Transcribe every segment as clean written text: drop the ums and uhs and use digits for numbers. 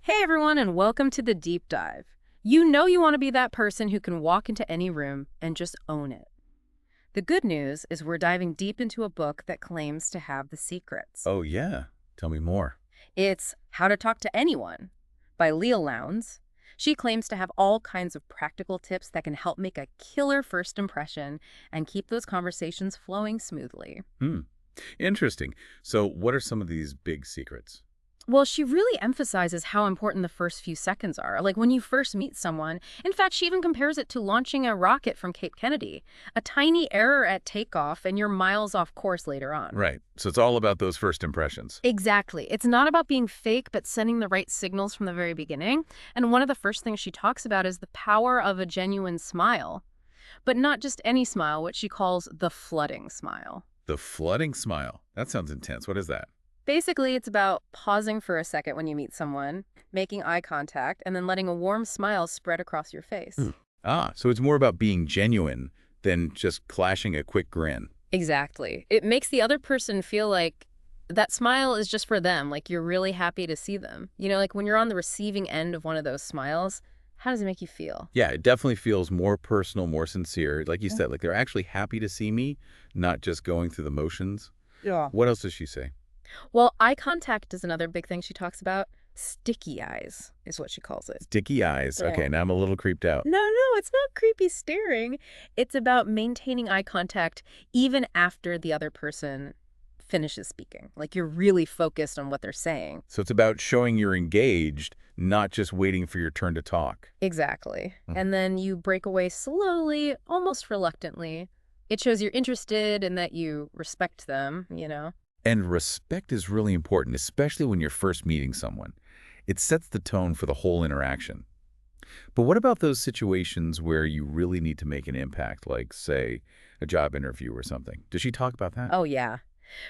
Hey everyone, and welcome to the deep dive. You know you want to be that person who can walk into any room and just own it. The good news is we're diving deep into a book that claims to have the secrets. Oh, yeah. Tell me more. It's How to Talk to Anyone by Leil Lowndes. She claims to have all kinds of practical tips that can help make a killer first impression and keep those conversations flowing smoothly. Hmm. Interesting. So what are some of these big secrets? Well, she really emphasizes how important the first few seconds are, like when you first meet someone. In fact, she even compares it to launching a rocket from Cape Kennedy. A tiny error at takeoff and you're miles off course later on. Right. So it's all about those first impressions. Exactly. It's not about being fake, but sending the right signals from the very beginning. And one of the first things she talks about is the power of a genuine smile. But not just any smile, what she calls the flooding smile. The flooding smile. That sounds intense. What is that? Basically, it's about pausing for a second when you meet someone, making eye contact, and then letting a warm smile spread across your face. So it's more about being genuine than just clashing a quick grin. Exactly. It makes the other person feel like that smile is just for them, like you're really happy to see them. You know, like when you're on the receiving end of one of those smiles, how does it make you feel? Yeah, it definitely feels more personal, more sincere. Like you said, like they're actually happy to see me, not just going through the motions. Yeah. What else does she say? Well, eye contact is another big thing she talks about. Sticky eyes is what she calls it. Sticky eyes. Yeah. Okay, now I'm a little creeped out. No, it's not creepy staring. It's about maintaining eye contact even after the other person finishes speaking. Like you're really focused on what they're saying. So it's about showing you're engaged, not just waiting for your turn to talk. Exactly. Mhm. And then you break away slowly, almost reluctantly. It shows you're interested and that you respect them, you know? And respect is really important, especially when you're first meeting someone. It sets the tone for the whole interaction. But what about those situations where you really need to make an impact, like, say, a job interview or something? Does she talk about that? Oh, yeah.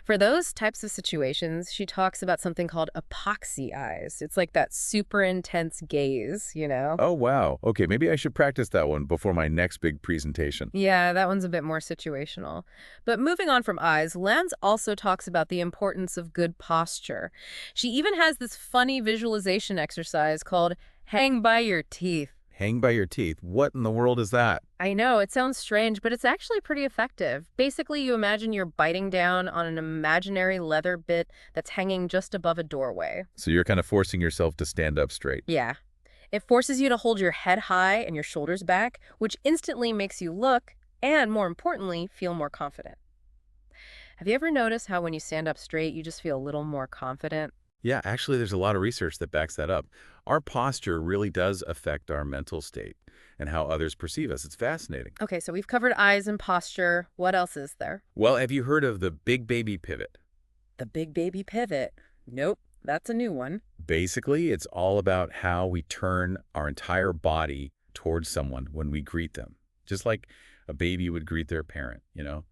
For those types of situations, she talks about something called epoxy eyes. It's like that super intense gaze, you know? Oh, wow. Okay, maybe I should practice that one before my next big presentation. Yeah, that one's a bit more situational. But moving on from eyes, Lance also talks about the importance of good posture. She even has this funny visualization exercise called hang by your teeth. Hang by your teeth. What in the world is that? I know, it sounds strange, but it's actually pretty effective. Basically, you imagine you're biting down on an imaginary leather bit that's hanging just above a doorway. So you're kind of forcing yourself to stand up straight. Yeah. It forces you to hold your head high and your shoulders back, which instantly makes you look, and more importantly, feel more confident. Have you ever noticed how when you stand up straight, you just feel a little more confident? Yeah, actually, there's a lot of research that backs that up. Our posture really does affect our mental state and how others perceive us. It's fascinating. Okay, so we've covered eyes and posture. What else is there? Well, have you heard of the big baby pivot? The big baby pivot. Nope, that's a new one. Basically, it's all about how we turn our entire body towards someone when we greet them, just like a baby would greet their parent, you know?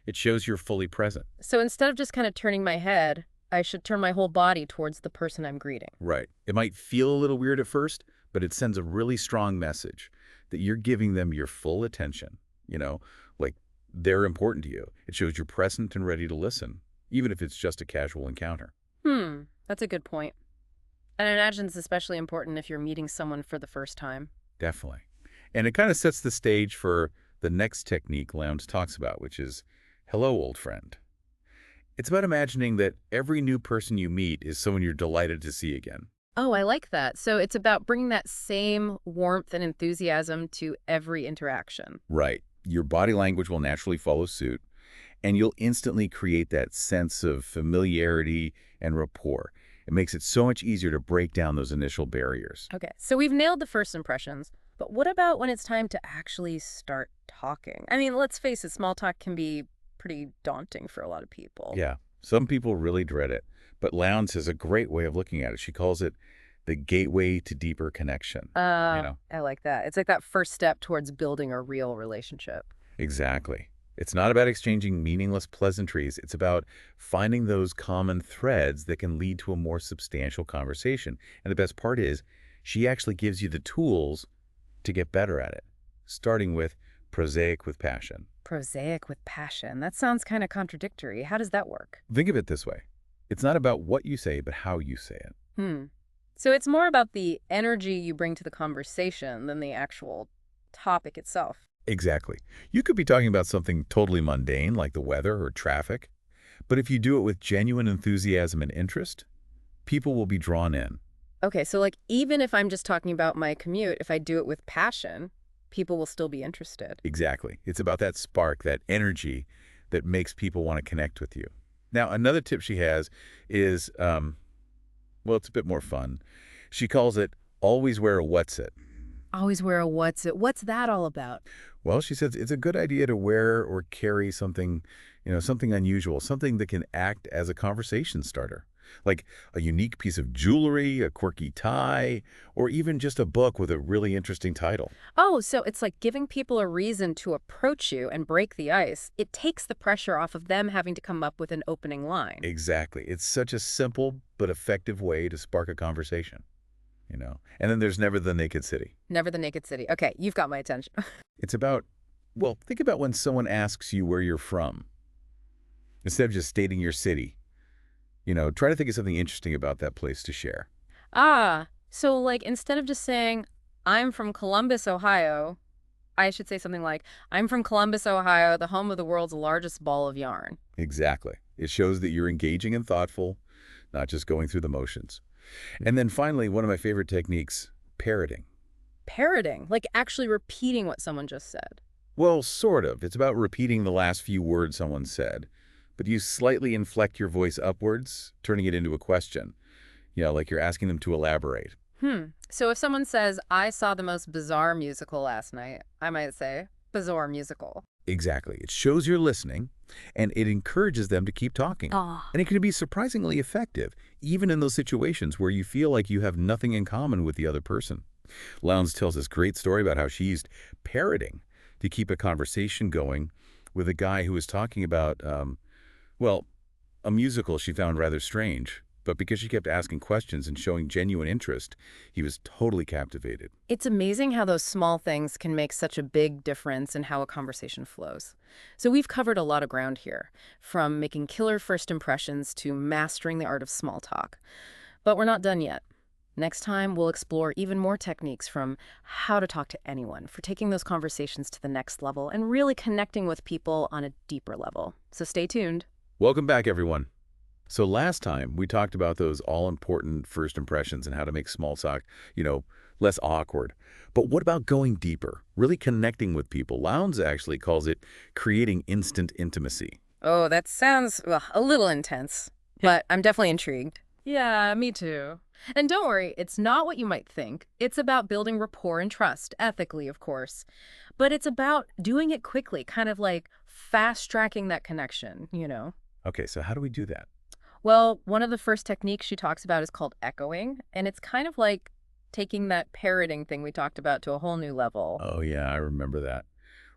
It shows you're fully present. So instead of just kind of turning my head, I should turn my whole body towards the person I'm greeting. Right. It might feel a little weird at first, but it sends a really strong message that you're giving them your full attention, you know, like they're important to you. It shows you're present and ready to listen, even if it's just a casual encounter. That's a good point. And I imagine it's especially important if you're meeting someone for the first time. Definitely. And it kind of sets the stage for the next technique Lowndes talks about, which is, hello, old friend. It's about imagining that every new person you meet is someone you're delighted to see again. Oh, I like that. So it's about bringing that same warmth and enthusiasm to every interaction. Right. Your body language will naturally follow suit, and you'll instantly create that sense of familiarity and rapport. It makes it so much easier to break down those initial barriers. Okay, so we've nailed the first impressions, but what about when it's time to actually start talking? I mean, let's face it, small talk can be pretty daunting for a lot of people. Yeah, some people really dread it, but Lowndes has a great way of looking at it. She calls it the gateway to deeper connection. I like that. It's like that first step towards building a real relationship. Exactly. It's not about exchanging meaningless pleasantries. It's about finding those common threads that can lead to a more substantial conversation. And the best part is, she actually gives you the tools to get better at it, starting with prosaic with passion. Prosaic with passion. That sounds kind of contradictory. How does that work? Think of it this way. It's not about what you say, but how you say it. So it's more about the energy you bring to the conversation than the actual topic itself. Exactly. You could be talking about something totally mundane, like the weather or traffic, but if you do it with genuine enthusiasm and interest, people will be drawn in. Okay, so like even if I'm just talking about my commute, if I do it with passion, people will still be interested. Exactly. It's about that spark, that energy that makes people want to connect with you. Now, another tip she has is, well, it's a bit more fun. She calls it always wear a what's it. Always wear a what's it. What's that all about? Well, she says it's a good idea to wear or carry something, something unusual, something that can act as a conversation starter, like a unique piece of jewelry, a quirky tie, or even just a book with a really interesting title. Oh, so it's like giving people a reason to approach you and break the ice. It takes the pressure off of them having to come up with an opening line. Exactly. It's such a simple but effective way to spark a conversation. And then there's never the naked city. Never the naked city. Okay, you've got my attention. It's about, well, think about when someone asks you where you're from. Instead of just stating your city, try to think of something interesting about that place to share. So like instead of just saying, I'm from Columbus, Ohio, I should say something like, I'm from Columbus, Ohio, the home of the world's largest ball of yarn. Exactly. It shows that you're engaging and thoughtful, not just going through the motions. And then finally, one of my favorite techniques, parroting. Parroting, like actually repeating what someone just said. Well, sort of. It's about repeating the last few words someone said, but you slightly inflect your voice upwards, turning it into a question. Like you're asking them to elaborate. So if someone says, I saw the most bizarre musical last night, I might say, bizarre musical. Exactly. It shows you're listening, and it encourages them to keep talking. Ah. And it can be surprisingly effective, even in those situations where you feel like you have nothing in common with the other person. Lowndes tells this great story about how she used parroting to keep a conversation going with a guy who was talking about, well, a musical she found rather strange. But because she kept asking questions and showing genuine interest, he was totally captivated. It's amazing how those small things can make such a big difference in how a conversation flows. So we've covered a lot of ground here, from making killer first impressions to mastering the art of small talk. But we're not done yet. Next time, we'll explore even more techniques from how to talk to anyone for taking those conversations to the next level and really connecting with people on a deeper level. So stay tuned. Welcome back, everyone. So last time, we talked about those all-important first impressions and how to make small talk, less awkward. But what about going deeper, really connecting with people? Lowndes actually calls it creating instant intimacy. Oh, that sounds, well, a little intense, but I'm definitely intrigued. Yeah, me too. And don't worry, it's not what you might think. It's about building rapport and trust, ethically, of course. But it's about doing it quickly, kind of like fast-tracking that connection. Okay, so how do we do that? Well, one of the first techniques she talks about is called echoing, and it's kind of like taking that parroting thing we talked about to a whole new level. Oh, yeah, I remember that.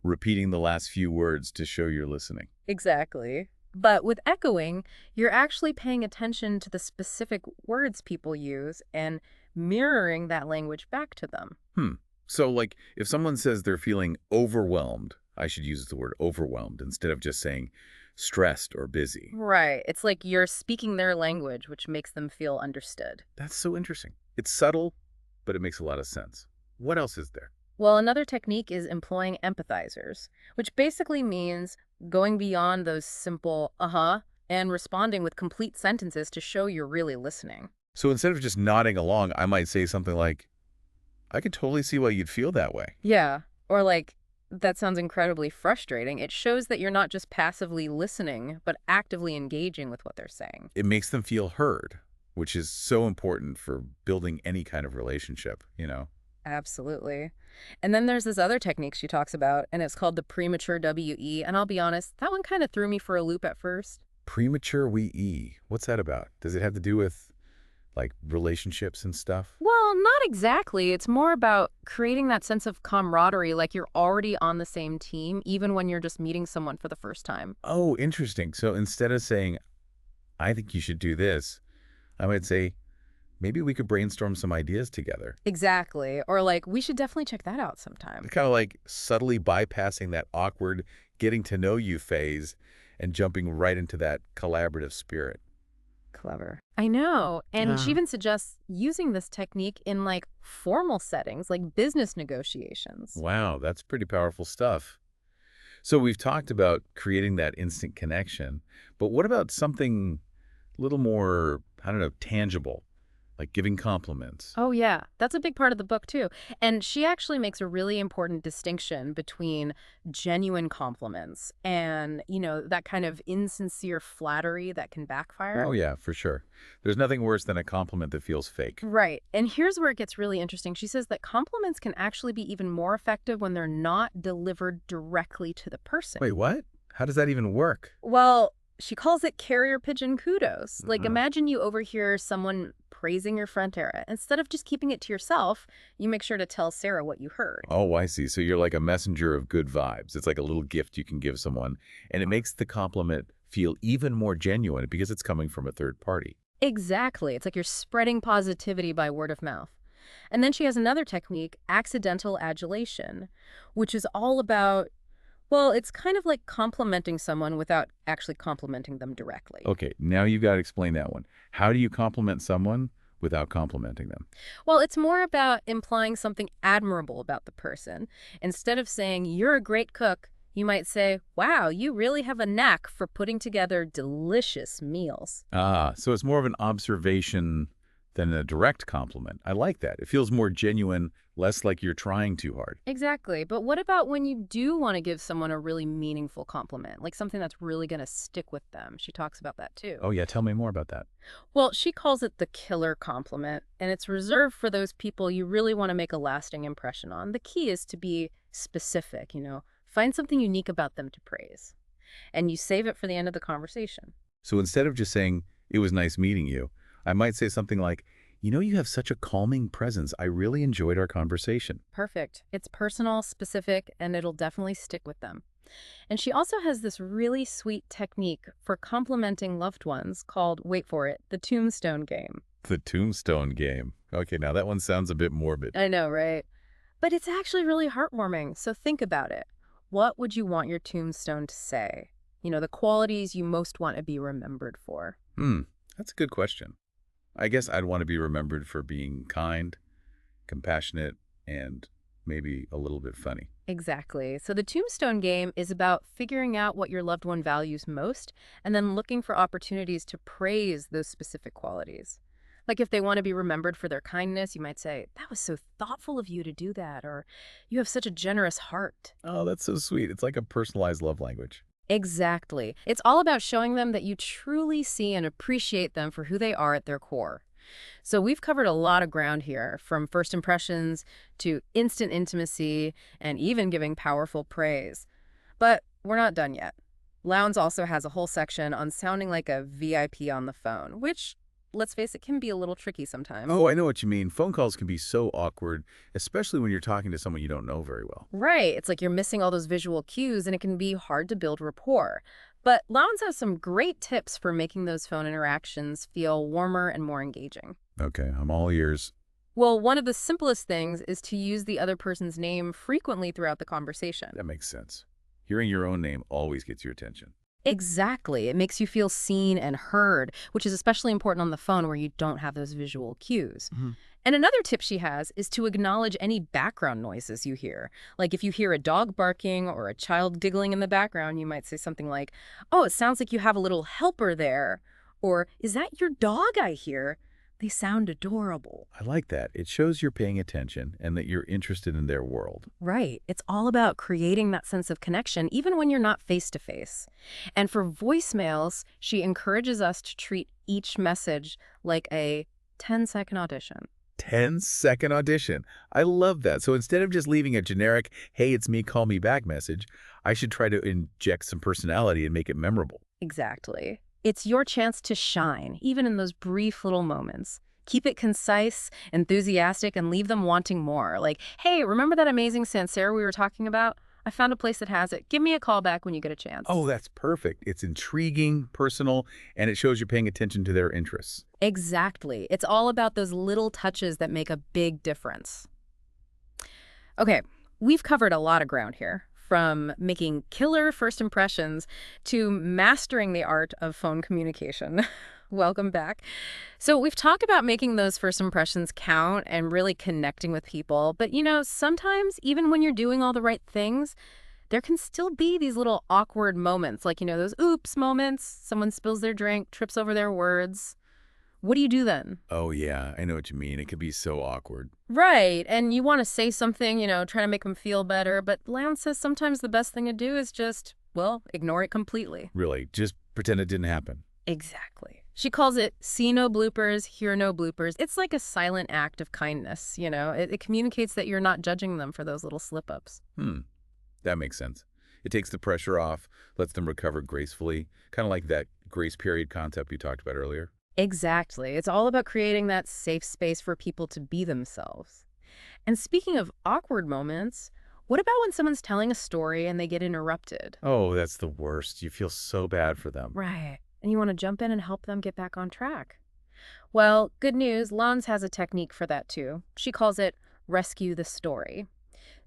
Repeating the last few words to show you're listening. Exactly. But with echoing, you're actually paying attention to the specific words people use and mirroring that language back to them. So, like, if someone says they're feeling overwhelmed, I should use the word overwhelmed instead of just saying stressed or busy. Right. It's like you're speaking their language, which makes them feel understood. That's so interesting. It's subtle, but it makes a lot of sense. What else is there? Well, another technique is employing empathizers, which basically means going beyond those simple and responding with complete sentences to show you're really listening. So instead of just nodding along, I might say something like, I could totally see why you'd feel that way. Yeah. Or like, that sounds incredibly frustrating. It shows that you're not just passively listening, but actively engaging with what they're saying. It makes them feel heard, which is so important for building any kind of relationship. Absolutely. And then there's this other technique she talks about, and it's called the premature WE. And I'll be honest, that one kind of threw me for a loop at first. Premature we. What's that about? Does it have to do with, like, relationships and stuff? Well, not exactly. It's more about creating that sense of camaraderie, like you're already on the same team, even when you're just meeting someone for the first time. Oh, interesting. So instead of saying, I think you should do this, I would say, maybe we could brainstorm some ideas together. Exactly. Or like, we should definitely check that out sometime. Kind of like subtly bypassing that awkward getting to know you phase and jumping right into that collaborative spirit. Clever. I know. And she even suggests using this technique in like formal settings, like business negotiations. Wow, that's pretty powerful stuff. So we've talked about creating that instant connection, but what about something a little more, I don't know, tangible, like giving compliments? Oh, yeah. That's a big part of the book, too. And she actually makes a really important distinction between genuine compliments and, that kind of insincere flattery that can backfire. Oh yeah, for sure. There's nothing worse than a compliment that feels fake. Right. And here's where it gets really interesting. She says that compliments can actually be even more effective when they're not delivered directly to the person. Wait, what? How does that even work? Well, she calls it carrier pigeon kudos. Like, Uh, imagine you overhear someone praising your friend Tara. Instead of just keeping it to yourself, you make sure to tell Sarah what you heard. Oh, I see. So you're like a messenger of good vibes. It's like a little gift you can give someone, and it makes the compliment feel even more genuine because it's coming from a third party. Exactly. It's like you're spreading positivity by word of mouth. And then she has another technique, accidental adulation, which is all about, well, it's kind of like complimenting someone without actually complimenting them directly. Okay, now you've got to explain that one. How do you compliment someone without complimenting them? Well, it's more about implying something admirable about the person. Instead of saying, you're a great cook, you might say, wow, you really have a knack for putting together delicious meals. Ah, so it's more of an observation than a direct compliment. I like that. It feels more genuine, less like you're trying too hard. Exactly. But what about when you do want to give someone a really meaningful compliment, like something that's really going to stick with them? She talks about that too. Oh yeah, tell me more about that. Well, she calls it the killer compliment, and it's reserved for those people you really want to make a lasting impression on. The key is to be specific, find something unique about them to praise, and you save it for the end of the conversation. So instead of just saying, it was nice meeting you, I might say something like, you have such a calming presence. I really enjoyed our conversation. Perfect. It's personal, specific, and it'll definitely stick with them. And she also has this really sweet technique for complimenting loved ones called, wait for it, the tombstone game. The tombstone game. Okay, now that one sounds a bit morbid. I know, right? But it's actually really heartwarming, so think about it. What would you want your tombstone to say? The qualities you most want to be remembered for. That's a good question. I guess I'd want to be remembered for being kind, compassionate, and maybe a little bit funny. Exactly. So the tombstone game is about figuring out what your loved one values most and then looking for opportunities to praise those specific qualities. Like if they want to be remembered for their kindness, you might say, that was so thoughtful of you to do that, or you have such a generous heart. Oh, that's so sweet. It's like a personalized love language. Exactly. It's all about showing them that you truly see and appreciate them for who they are at their core. So we've covered a lot of ground here, from first impressions to instant intimacy and even giving powerful praise. But we're not done yet. Lowndes also has a whole section on sounding like a VIP on the phone, which, let's face it, can be a little tricky sometimes. Oh, I know what you mean. Phone calls can be so awkward, especially when you're talking to someone you don't know very well. Right. It's like you're missing all those visual cues and it can be hard to build rapport. But Lowndes has some great tips for making those phone interactions feel warmer and more engaging. Okay, I'm all ears. Well, one of the simplest things is to use the other person's name frequently throughout the conversation. That makes sense. Hearing your own name always gets your attention. Exactly. It makes you feel seen and heard, which is especially important on the phone where you don't have those visual cues. And another tip she has is to acknowledge any background noises you hear. Like if you hear a dog barking or a child giggling in the background, you might say something like, oh, it sounds like you have a little helper there. Or, is that your dog I hear? They sound adorable. I like that. It shows you're paying attention and that you're interested in their world. Right. It's all about creating that sense of connection, even when you're not face to face. And for voicemails, she encourages us to treat each message like a 10-second audition. 10-second audition. I love that. So instead of just leaving a generic, hey, it's me, call me back message, I should try to inject some personality and make it memorable. Exactly. It's your chance to shine, even in those brief little moments. Keep it concise, enthusiastic, and leave them wanting more. Like, hey, remember that amazing Sansera we were talking about? I found a place that has it. Give me a call back when you get a chance. Oh, that's perfect. It's intriguing, personal, and it shows you're paying attention to their interests. Exactly. It's all about those little touches that make a big difference. Okay, we've covered a lot of ground here, from making killer first impressions to mastering the art of phone communication. Welcome back. So we've talked about making those first impressions count and really connecting with people. But, sometimes even when you're doing all the right things, there can still be these little awkward moments, like, those oops moments. Someone spills their drink, trips over their words. What do you do then? Oh, yeah, I know what you mean. It could be so awkward. Right. And you want to say something, trying to make them feel better. But Lowndes says sometimes the best thing to do is just, well, ignore it completely. Really, just pretend it didn't happen. Exactly. She calls it see no bloopers, hear no bloopers. It's like a silent act of kindness, It communicates that you're not judging them for those little slip-ups. That makes sense. It takes the pressure off, lets them recover gracefully, kind of like that grace period concept you talked about earlier. Exactly. It's all about creating that safe space for people to be themselves. And speaking of awkward moments, what about when someone's telling a story and they get interrupted? Oh, that's the worst. You feel so bad for them. Right. And you want to jump in and help them get back on track. Well, good news, Lowndes has a technique for that too. She calls it rescue the story.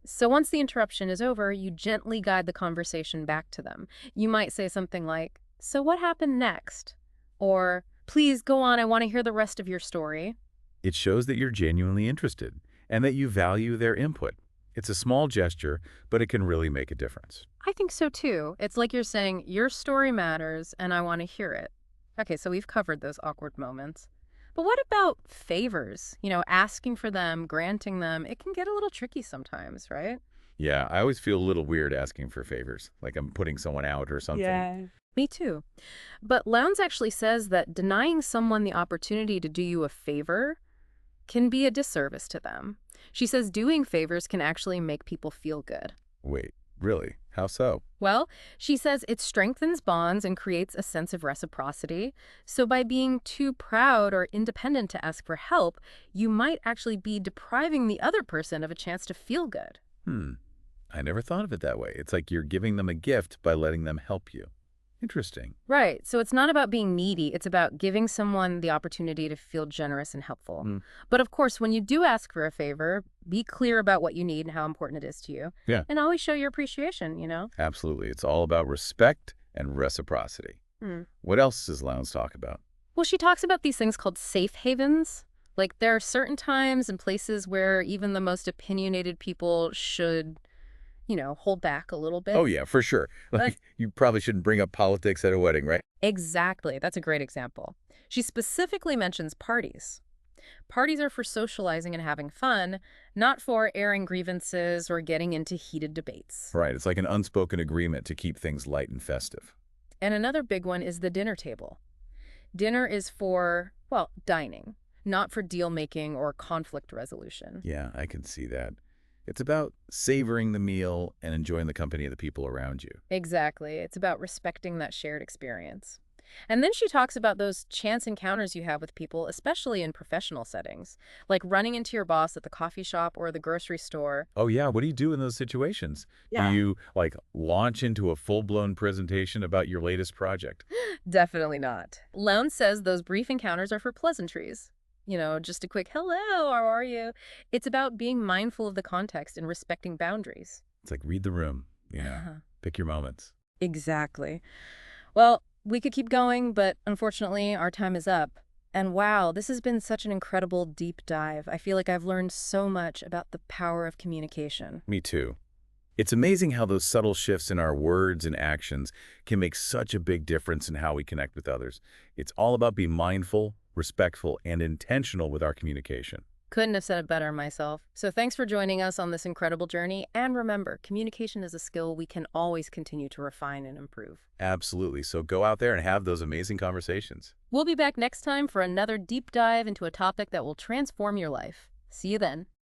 So once the interruption is over, you gently guide the conversation back to them. You might say something like, so what happened next? Or, please go on, I want to hear the rest of your story. It shows that you're genuinely interested and that you value their input. It's a small gesture, but it can really make a difference. I think so too. It's like you're saying, your story matters and I want to hear it. Okay, so we've covered those awkward moments. But what about favors? Asking for them, granting them, it can get a little tricky sometimes, right? Yeah, I always feel a little weird asking for favors, like I'm putting someone out or something. Yeah. Me too. But Lowndes actually says that denying someone the opportunity to do you a favor can be a disservice to them. She says doing favors can actually make people feel good. Wait, really? How so? Well, she says it strengthens bonds and creates a sense of reciprocity. So by being too proud or independent to ask for help, you might actually be depriving the other person of a chance to feel good. I never thought of it that way. It's like you're giving them a gift by letting them help you. Interesting. Right. So it's not about being needy. It's about giving someone the opportunity to feel generous and helpful. But of course, when you do ask for a favor, be clear about what you need and how important it is to you. Yeah. And always show your appreciation. Absolutely. It's all about respect and reciprocity. What else does Lowndes talk about? Well, she talks about these things called safe havens. Like there are certain times and places where even the most opinionated people should hold back a little bit. Oh, yeah, for sure. Like, you probably shouldn't bring up politics at a wedding, right? Exactly. That's a great example. She specifically mentions parties. Parties are for socializing and having fun, not for airing grievances or getting into heated debates. Right. It's like an unspoken agreement to keep things light and festive. And another big one is the dinner table. Dinner is for, well, dining, not for deal-making or conflict resolution. Yeah, I can see that. It's about savoring the meal and enjoying the company of the people around you. Exactly. It's about respecting that shared experience. And then she talks about those chance encounters you have with people, especially in professional settings, like running into your boss at the coffee shop or the grocery store. Oh, yeah. What do you do in those situations? Yeah. Do you, launch into a full-blown presentation about your latest project? Definitely not. Lowndes says those brief encounters are for pleasantries. Just a quick hello, how are you? It's about being mindful of the context and respecting boundaries. It's like read the room, pick your moments. Exactly. Well, we could keep going, but unfortunately, our time is up. And wow, this has been such an incredible deep dive. I feel like I've learned so much about the power of communication. Me too. It's amazing how those subtle shifts in our words and actions can make such a big difference in how we connect with others. It's all about being mindful, respectful, and intentional with our communication. Couldn't have said it better myself. So thanks for joining us on this incredible journey. And remember, communication is a skill we can always continue to refine and improve. Absolutely. So go out there and have those amazing conversations. We'll be back next time for another deep dive into a topic that will transform your life. See you then.